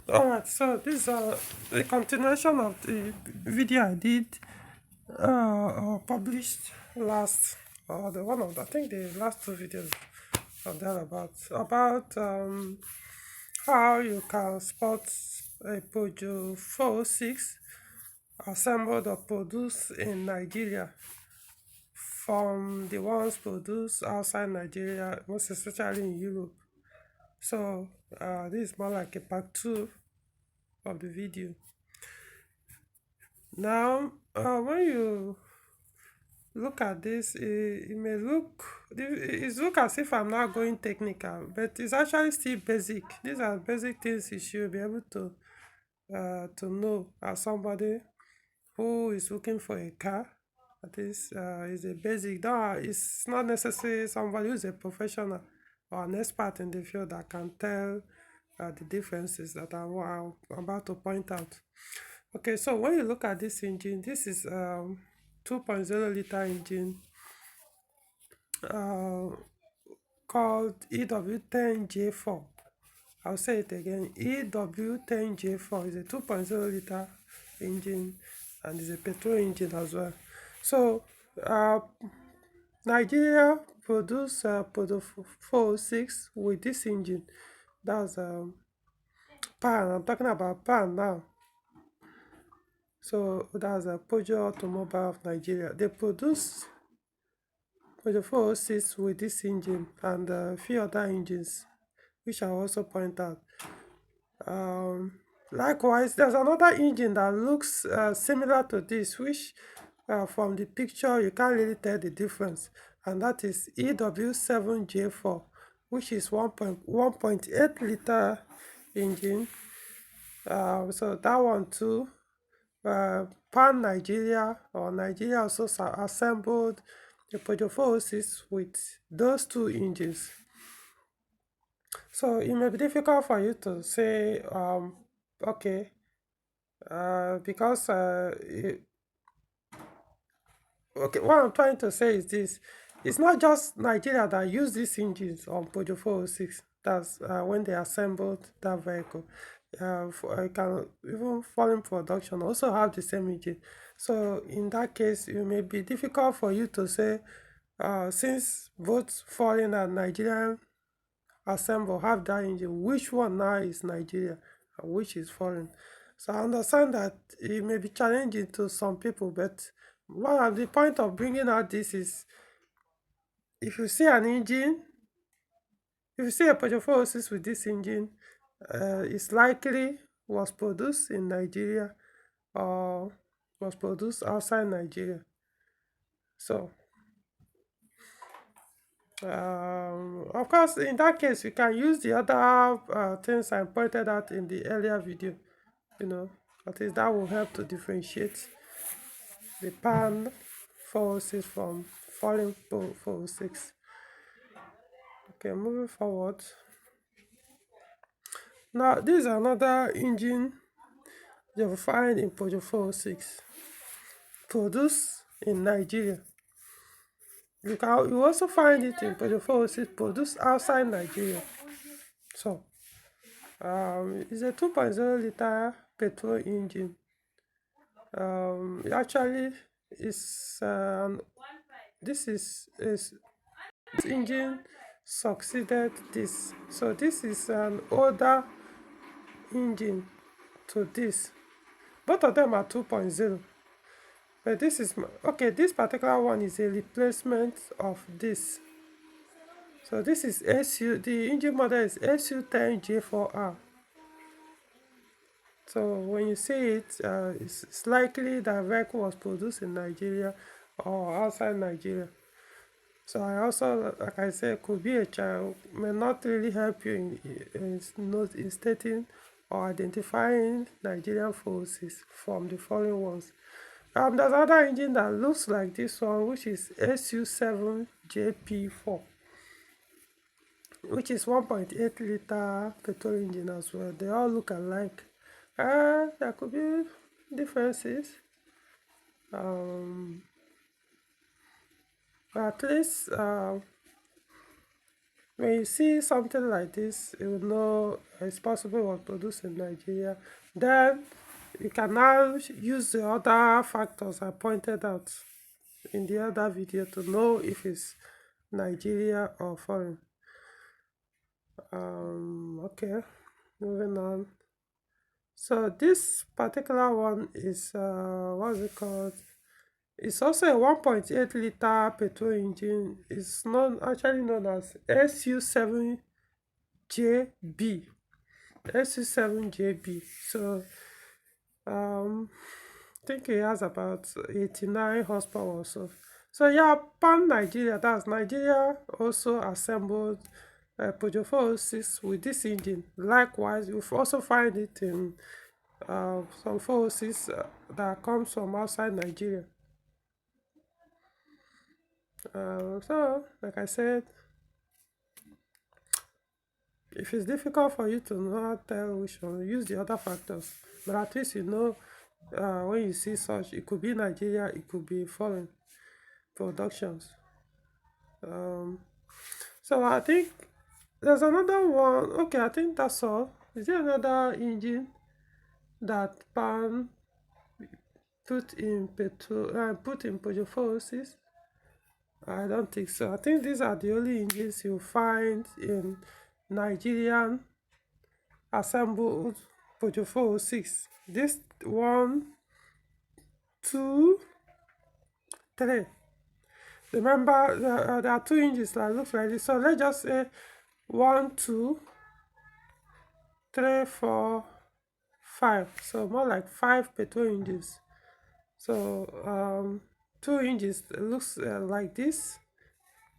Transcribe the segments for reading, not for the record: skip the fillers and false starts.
Alright, so this is a continuation of the video I did published last, the one of I think the last two videos of that about how you can spot a Peugeot 406 assembled or produced in Nigeria from the ones produced outside Nigeria, most especially in Europe. So this is more like a part two of the video. Now, when you look at this, it may look as if I'm not going technical, but it's actually still basic. These are basic things you should be able to know as somebody who is looking for a car. This is a basic. It's not necessarily somebody who's a professional or an expert in the field that can tell the differences that I'm about to point out. Okay, so when you look at this engine, this is 2.0 liter engine uh, called EW10J4. I'll say it again. EW10J4 is a 2.0 liter engine and is a petrol engine as well. So uh, Nigeria produced Peugeot 406 with this engine. That's pan. I'm talking about pan now. So that's a Peugeot Automobile of Nigeria. They produce Peugeot 406 with this engine and a few other engines, which I'll also point out. Likewise, there's another engine that looks similar to this, which from the picture you can't really tell the difference, and that is EW7J4, which is 1.8 liter engine. So that one too, Pan Nigeria or Nigeria also assembled the Peugeot 406 with those two engines. So it may be difficult for you to say, okay, because okay, what I'm trying to say is this: it's not just Nigeria that use these engines on Peugeot 406. That's when they assembled that vehicle. It can even foreign production also have the same engine. So in that case, it may be difficult for you to say, since both foreign and Nigerian assemble have that engine, which one now is Nigeria and which is foreign. So I understand that it may be challenging to some people, but the point of bringing out this is, if you see an engine, if you see a Peugeot 406 with this engine, it's likely was produced in Nigeria or was produced outside Nigeria. So of course, in that case, we can use the other things I pointed out in the earlier video. At least that will help to differentiate the pan 406 from foreign 406. Okay, moving forward. Now, this is another engine you'll find in Peugeot 406, produced in Nigeria. You also find it in Peugeot 406 produced outside Nigeria. So, it's a 2.0 liter petrol engine. Actually, it's this engine succeeded this. So this is an older engine to this. Both of them are 2.0. But this is okay. This particular one is a replacement of this. So this is SU. The engine model is SU10J4R. So when you see it, it's likely that vehicle was produced in Nigeria or outside Nigeria. So I also, like I said, could be a child, may not really help you in stating or identifying Nigerian forces from the foreign ones. There's another engine that looks like this one, which is SU7JP4, which is 1.8 liter petrol engine as well. They all look alike. There could be differences. At least When you see something like this, you will know it's possible it was produced in Nigeria. Then you can now use the other factors I pointed out in the other video to know if it's Nigeria or foreign. Okay, moving on. So this particular one is what's it called? It's also a 1.8 liter petrol engine. It's actually known as SU7JB. SU7JB. So I think it has about 89 horsepower or so. So yeah, Pan Nigeria, that's Nigeria also assembled Peugeot 406 with this engine. Likewise, you also find it in some 406 that comes from outside Nigeria. So, like I said, if it's difficult for you to not tell which one, use the other factors. But at least you know when you see such, it could be Nigeria, it could be foreign productions. So I think there's another one. Okay, I think that's all. Is there another engine that Pan put in Peugeot 406? I don't think so. I think these are the only engines you find in Nigerian assembled Peugeot 406. This one, two, three. Remember, there are two engines that look like this. So let's just say 1, 2, 3, 4, 5. So more like 5 petrol engines. So 2 engines looks like this,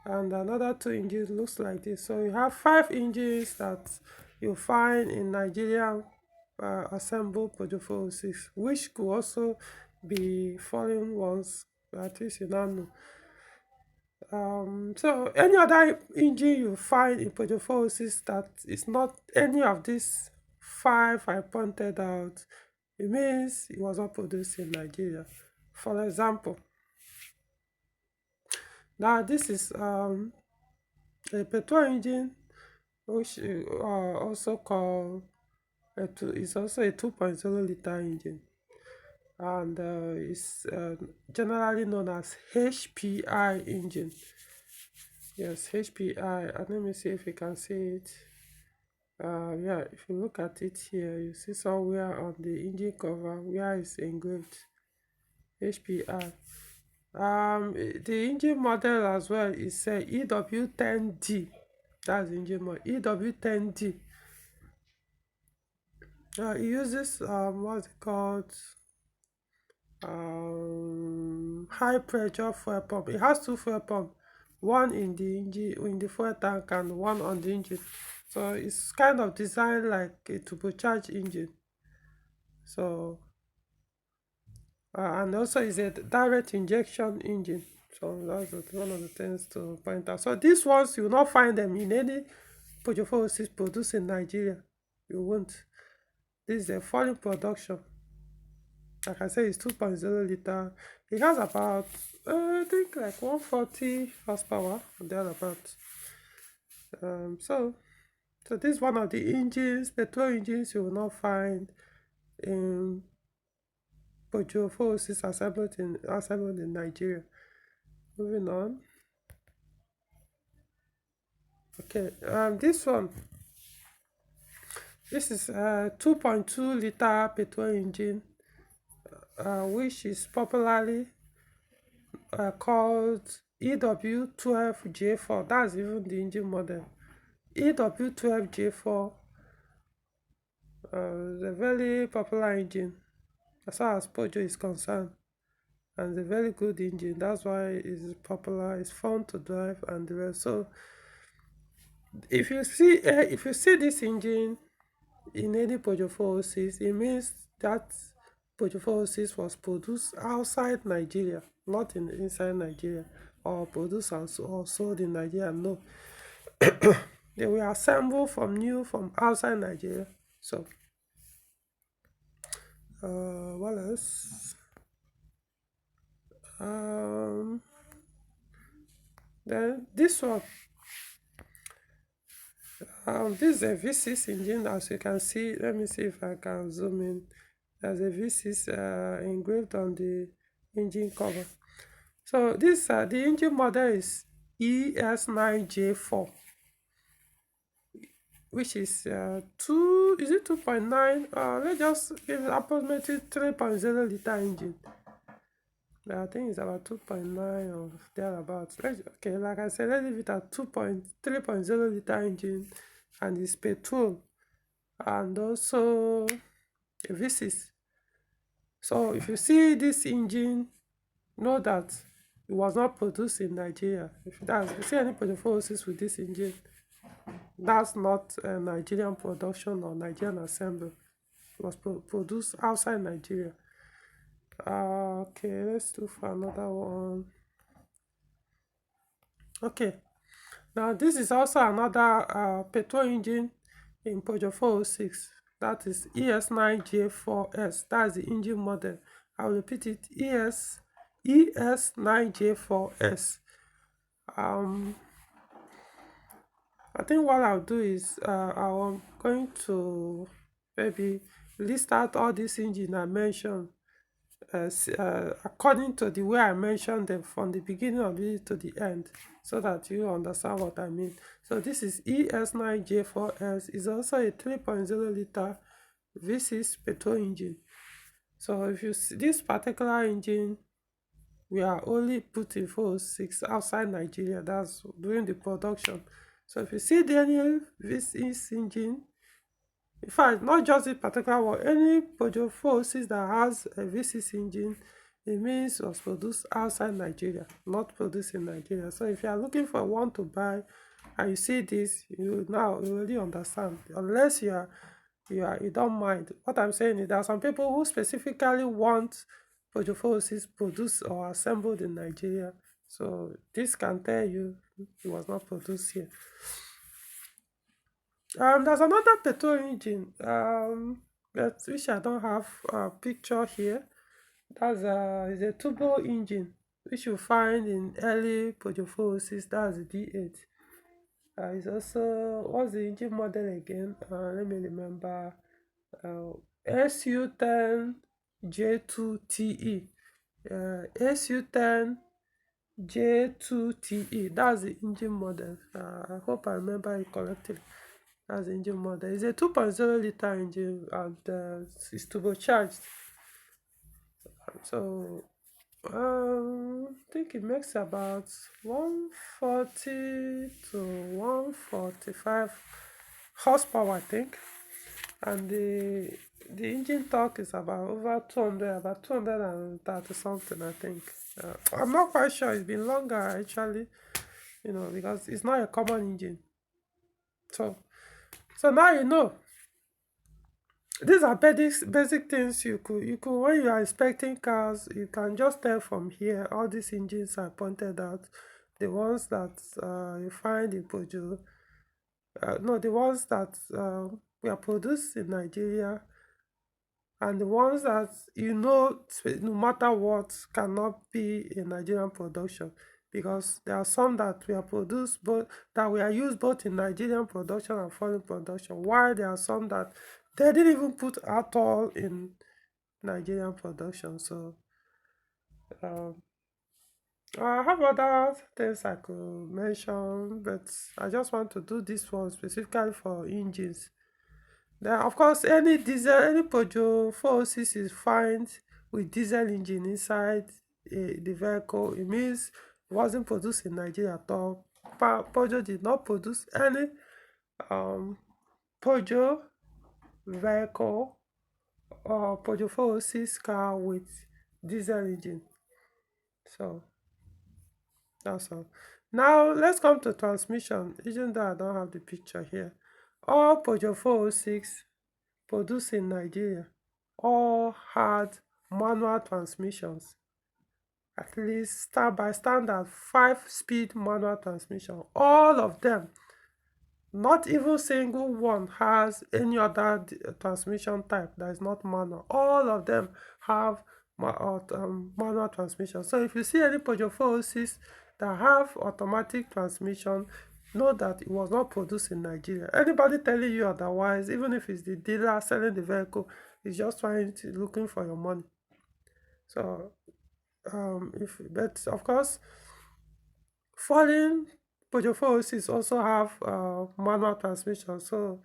and another 2 engines looks like this. So you have 5 engines that you find in Nigerian assembled Peugeot 406, which could also be foreign ones, at least you now know. So any other engine you find in Peugeot 406 that is not any of these 5 I pointed out, it means it was not produced in Nigeria. For example, now this is a petrol engine, which also called is also a 2.0 liter engine, and is generally known as HPI engine. Yes, HPI. And let me see if you can see it. Yeah, if you look at it here, you see somewhere on the engine cover where it's engraved HPI. The engine model as well is EW10D. That's the engine model, EW10D. It uses what's it called? High pressure fuel pump. It has 2 fuel pumps, one in the engine, in the fuel tank, and one on the engine. So it's kind of designed like a turbocharged engine. So and also it's a direct injection engine. So that's one of the things to point out. So these ones, you will not find them in any Peugeot 406 produced in Nigeria. You won't. This is a foreign production. Like I said, it's 2.0 liter. It has about, I think, like 140 horsepower, thereabouts. So this is one of the engines, petrol engines you will not find in Peugeot 406 assembled in Nigeria. Moving on. Okay, this one. This is a 2.2 liter petrol engine, which is popularly called EW12J4. That's even the engine model. EW12J4 is a very popular engine as far as Peugeot is concerned, and it's a very good engine. That's why it's popular. It's fun to drive and the rest. So if you see this engine in any Peugeot 406, it means that Peugeot 406 was produced outside Nigeria, not inside Nigeria, or produced or sold in Nigeria. No, they were assembled from outside Nigeria. So what else? Then this one, This is a V6 engine, as you can see. Let me see if I can zoom in. There's a V6 engraved on the engine cover. So this the engine model is ES9J4, which is 2.9? Let's just give it approximately 3.0 liter engine. I think it's about 2.9 or thereabouts. Okay, like I said, let's leave it at 3.0 liter engine, and it's petrol, and also a V6. So if you see this engine, know that it was not produced in Nigeria. If you see any Peugeot 406 with this engine, that's not a Nigerian production or Nigerian assembly. It was produced outside Nigeria. Okay, let's look for another one. Okay, now this is also another petrol engine in Peugeot 406. That is ES9J4S. That's the engine model. I'll repeat it, ES9J4S. I think what I'll do is I'm going to maybe list out all these engines I mentioned according to the way I mentioned them from the beginning of it to the end, so that you understand what I mean. So this is ES9J4S. Is also a 3.0 liter V6 petrol engine. So if you see this particular engine, we are only putting 406 outside Nigeria. That's during the production. So if you see the any V6 engine, in fact, not just this particular one, any Peugeot 406 that has a V6 engine, it means it was produced outside Nigeria, not produced in Nigeria. So if you are looking for one to buy and you see this, you really understand. Unless you don't mind. What I'm saying is there are some people who specifically want Peugeot 406 produced or assembled in Nigeria. So this can tell you it was not produced here. There's another petrol engine, which I don't have a picture here. That's is a turbo engine, which you find in early Peugeot 406. That's the D8. It's also, what's the engine model again? Let me remember. SU10J2TE. SU10J2TE. That's the engine model. I hope I remember it correctly. That's the engine model. It's a 2.0 liter engine, and it's turbocharged. So I think it makes about 140 to 145 horsepower, I think. And the engine torque is about over 200, about 230 something, I think. I'm not quite sure. It's been longer actually, because it's not a common engine. So now you know. These are basic things you could when you are inspecting cars, you can just tell from here. All these engines I pointed out, the ones that you find in Peugeot, no, the ones that were produced in Nigeria, and the ones that no matter what, cannot be in Nigerian production, because there are some that were produced that were used both in Nigerian production and foreign production, while there are some that they didn't even put at all in Nigerian production. So I have other things I could mention, but I just want to do this one specifically for engines. Then, of course, any Peugeot 406 is fine with diesel engine inside the vehicle. It means it wasn't produced in Nigeria at all. Peugeot did not produce any Peugeot vehicle or Peugeot 406 car with diesel engine. So that's all. Now let's come to transmission, even though I don't have the picture here. All Peugeot 406 produced in Nigeria all had manual transmissions, at least by standard 5-speed manual transmission. All of them, not even single one has any other transmission type that is not manual. All of them have manual transmission. So if you see any Peugeot 406 that have automatic transmission, know that it was not produced in Nigeria. Anybody telling you otherwise, even if it's the dealer selling the vehicle, is just looking for your money. So, but of course, foreign Peugeot 406 also have manual transmission. So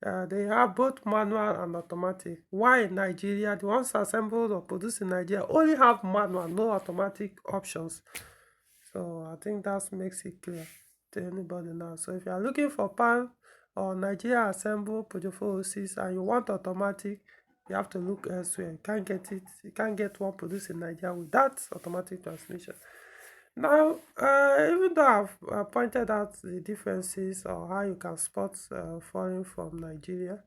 they have both manual and automatic. Why in Nigeria, the ones assembled or produced in Nigeria only have manual, no automatic options. So I think that makes it clear to anybody now. So if you are looking for pan or Nigeria assembled Peugeot 406 and you want automatic, you have to look elsewhere. You can't get it. You can't get one produced in Nigeria with that automatic transmission. Now, even though I've pointed out the differences or how you can spot foreign from Nigeria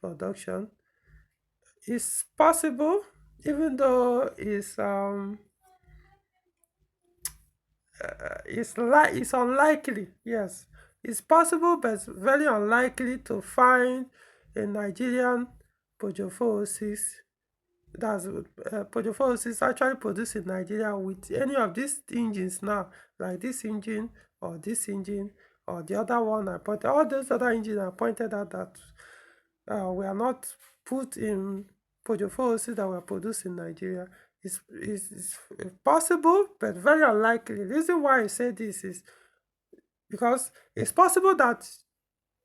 production, it's possible, even though it's unlikely. Yes, it's possible, but very unlikely to find a Nigerian Peugeot 406 that's Peugeot 406 actually produced in Nigeria with any of these engines now, like this engine or this engine or the other one I pointed, all those other engines I pointed out that were not put in Peugeot 406 that were produced in Nigeria. It's possible, but very unlikely. The reason why I say this is because it's possible that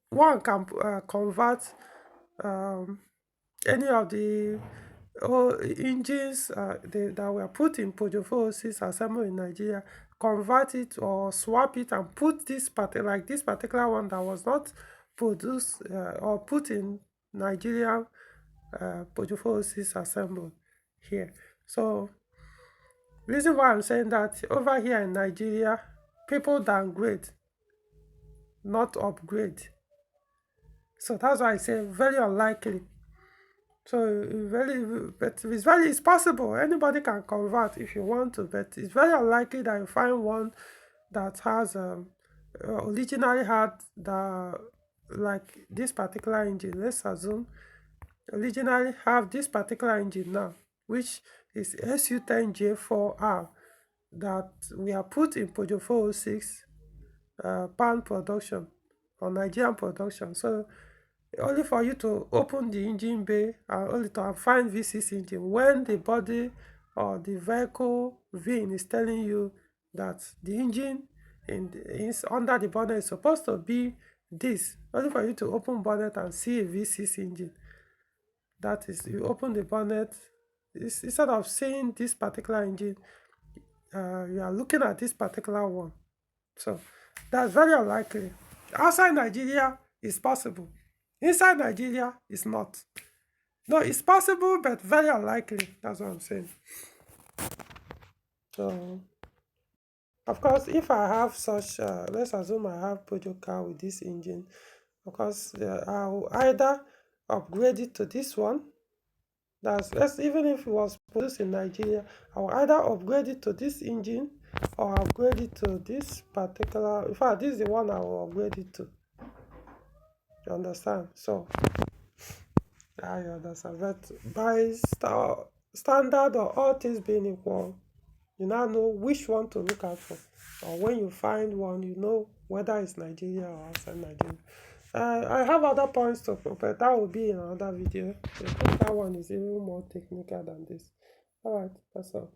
one can convert any of the engines that were put in Peugeot 406 assembled in Nigeria, convert it or swap it and put this like this particular one that was not produced or put in Nigeria Peugeot 406 assembled here. So reason why I'm saying that over here in Nigeria, people downgrade, not upgrade. So that's why I say very unlikely. So it's possible. Anybody can convert if you want to, but it's very unlikely that you find one that has originally had the like this particular engine. Let's assume originally have this particular engine now, which is SU10J4R that we are put in Peugeot 406 pan production or Nigerian production. So only for you to open the engine bay and only to find V6 engine when the body or the vehicle VIN is telling you that the engine is under the bonnet is supposed to be this. Only for you to open bonnet and see a V6 engine. That is, you open the bonnet, instead of seeing this particular engine, you are looking at this particular one. So that's very unlikely. Outside Nigeria, it's possible. Inside Nigeria, it's not. No, it's possible, but very unlikely. That's what I'm saying. So, of course, if I have such, let's assume I have Peugeot car with this engine, of course, I'll either upgrade it to this one. That's even if it was produced in Nigeria, I'll either upgrade it to this engine or upgrade it to this particular. In fact, this is the one I will upgrade it to. You understand? So, I understand. But by standard or all things being equal, you now know which one to look out for. Or when you find one, you know whether it's Nigeria or outside Nigeria. I have other points to but that will be in another video. That one is even more technical than this. Alright, that's all.